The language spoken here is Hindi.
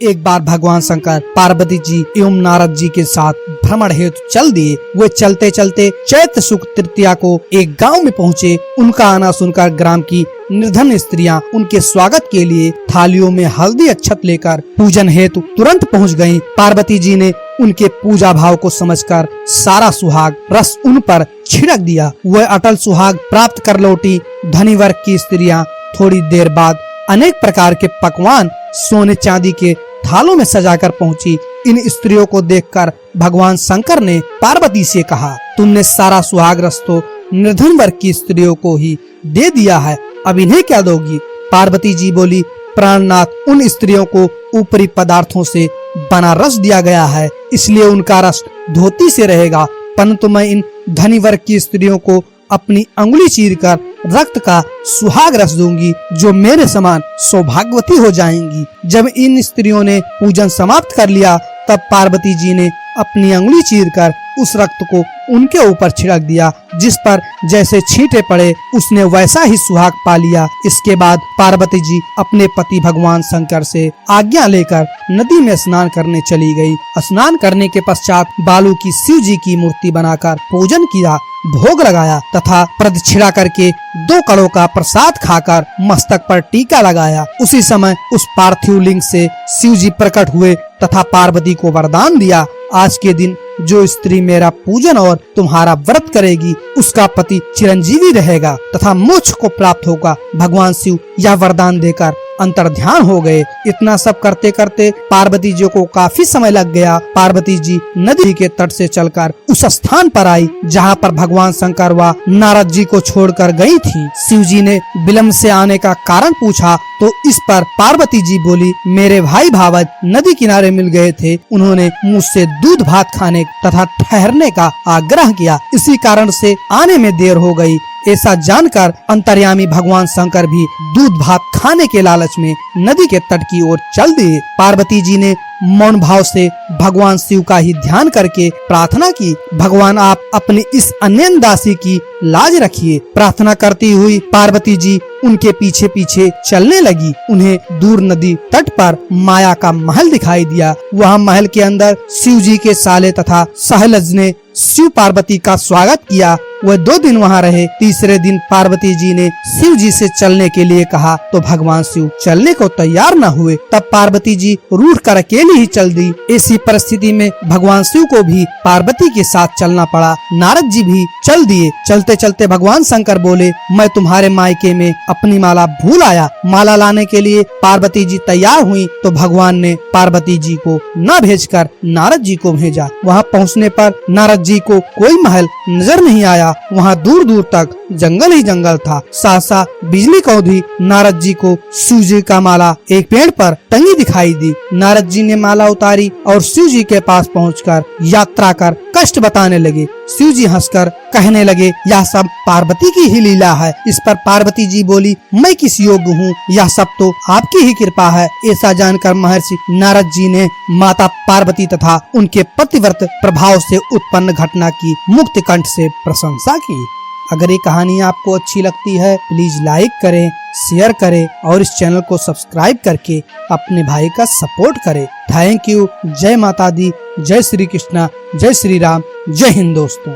एक बार भगवान शंकर पार्वती जी एवं नारद जी के साथ भ्रमण हेतु चल दिए। वे चलते चलते चैत्र शुक्ल तृतीया को एक गांव में पहुंचे। उनका आना सुनकर ग्राम की निर्धन स्त्रियां उनके स्वागत के लिए थालियों में हल्दी अक्षत लेकर पूजन हेतु तुरंत पहुंच गयीं। पार्वती जी ने उनके पूजा भाव को समझकर सारा सुहाग रस उन पर छिड़क दिया। वह अटल सुहाग प्राप्त कर लौटी। धनी वर्ग की स्त्रियां थोड़ी देर बाद अनेक प्रकार के पकवान सोने चांदी के थालों में सजाकर पहुंची। इन स्त्रियों को देखकर भगवान शंकर ने पार्वती से कहा, तुमने सारा सुहाग रस तो निर्धन वर्ग की स्त्रियों को ही दे दिया है, अब इन्हें क्या दोगी? पार्वती जी बोली, प्राणनाथ, उन स्त्रियों को ऊपरी पदार्थों से बना रस दिया गया है, इसलिए उनका रस धोती से रहेगा, परंतु मैं इन धनी वर्ग की स्त्रियों को अपनी अंगुली चीरकर रक्त का सुहाग रस दूंगी, जो मेरे समान सौभाग्यवती हो जाएंगी। जब इन स्त्रियों ने पूजन समाप्त कर लिया, तब पार्वती जी ने अपनी अंगुली चीरकर उस रक्त को उनके ऊपर छिड़क दिया। जिस पर जैसे छींटे पड़े, उसने वैसा ही सुहाग पा लिया। इसके बाद पार्वती जी अपने पति भगवान शंकर से आज्ञा लेकर नदी में स्नान करने चली गई। स्नान करने के पश्चात बालू की शिव जी की मूर्ति बनाकर पूजन किया, भोग लगाया तथा प्रदक्षिणा करके 2 कड़ों का प्रसाद खाकर मस्तक पर टीका लगाया। उसी समय उस पार्थिव लिंग से शिव जी प्रकट हुए तथा पार्वती को वरदान दिया, आज के दिन जो स्त्री मेरा पूजन और तुम्हारा व्रत करेगी, उसका पति चिरंजीवी रहेगा तथा मोक्ष को प्राप्त होगा। भगवान शिव यह वरदान देकर अंतर्ध्यान हो गए। इतना सब करते करते पार्वती जी को काफी समय लग गया। पार्वती जी नदी के तट से चलकर उस स्थान पर आई जहाँ पर भगवान शंकर व नारद जी को छोड़कर गई थी। शिव जी ने विलम्ब से आने का कारण पूछा तो इस पर पार्वती जी बोली, मेरे भाई भावज नदी किनारे मिल गए थे, उन्होंने मुझसे दूध भात खाने तथा ठहरने का आग्रह किया, इसी कारण से आने में देर हो गई। ऐसा जानकर अंतर्यामी भगवान शंकर भी दूध भात खाने के लालच में नदी के तट की ओर चल दिए। पार्वती जी ने मौन भाव से भगवान शिव का ही ध्यान करके प्रार्थना की, भगवान आप अपनी इस अन्य दासी की लाज रखिए। प्रार्थना करती हुई पार्वती जी उनके पीछे पीछे चलने लगी। उन्हें दूर नदी तट पर माया का महल दिखाई दिया। वह महल के अंदर शिव जी के साले तथा सहलज ने शिव पार्वती का स्वागत किया। वह 2 दिन वहाँ रहे। तीसरे दिन पार्वती जी ने शिव जी से चलने के लिए कहा तो भगवान शिव चलने को तैयार न हुए। तब पार्वती जी रूठ कर अकेली ही चल दी। ऐसी परिस्थिति में भगवान शिव को भी पार्वती के साथ चलना पड़ा। नारद जी भी चल दिए। चलते चलते भगवान शंकर बोले, मैं तुम्हारे मायके में अपनी माला भूल आया। माला लाने के लिए पार्वती जी तैयार हुई तो भगवान ने पार्वती जी को न भेजकर नारद जी को भेजा। वहाँ पहुँचने पर नारद जी को कोई महल नजर नहीं आया। वहाँ दूर दूर तक जंगल ही जंगल था। सहसा बिजली कौंधी नारद जी को शिव जी का माला एक पेड़ पर टंगी दिखाई दी। नारद जी ने माला उतारी और शिव जी के पास पहुंचकर यात्रा कर कष्ट बताने लगे। शिव जी हंसकर कहने लगे, यह सब पार्वती की ही लीला है। इस पर पार्वती जी बोली, मैं किस योग्य हूँ, यह सब तो आपकी ही कृपा है। ऐसा जानकर महर्षि नारद जी ने माता पार्वती तथा उनके पतिव्रत प्रभाव से उत्पन्न घटना की मुक्त कंठ से प्रशंसा की। अगर ये कहानी आपको अच्छी लगती है, प्लीज लाइक करें, शेयर करें और इस चैनल को सब्सक्राइब करके अपने भाई का सपोर्ट करें। Thank you. जय माता दी, जय श्री कृष्णा, जय श्री राम, जय हिंद दोस्तों।